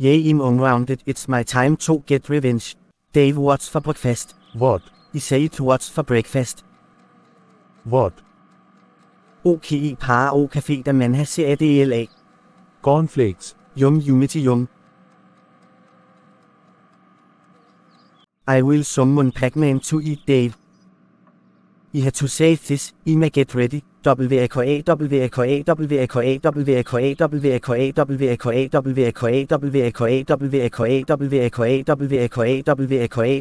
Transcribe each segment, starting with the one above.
Yeah, I'm unrounded, it's my time to get revenge. Dave, what's for breakfast? What? I say to what's for breakfast? What? Okay, par og café, der man har set det i LA. Cornflakes. Yum unity yum. I will summon Pac-Man to eat Dave. I had to say this, I may get ready. WAKA, WAKA, WAKA, WAKA, WAKA, WAKA, WAKA, WAKA, WAKA, WAKA, WAKA, WAKA, WAKA,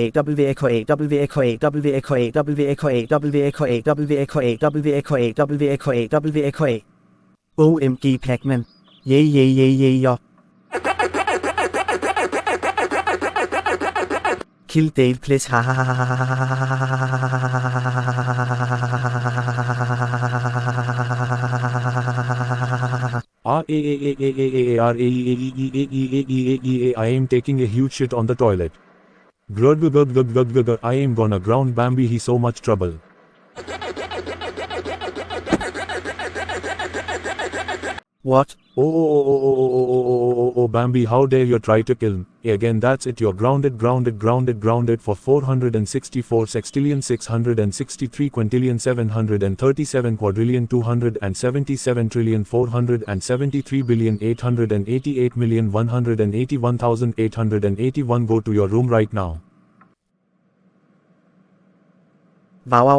WAKA, WAKA, WAKA, WAKA, OMG Pac-Man. Yeah. Kill Dave, please. Ha ha ha ha ha ha. I am taking a huge shit on the toilet. I am gonna ground Bambi, he's so much trouble. What? Oh, Bambi, how dare you try to kill me. Again, that's it, you're grounded for 464 sextillion 663 quintillion 737 quadrillion 277 trillion 473 billion 888 million 181,881. Go to your room right now. Wow.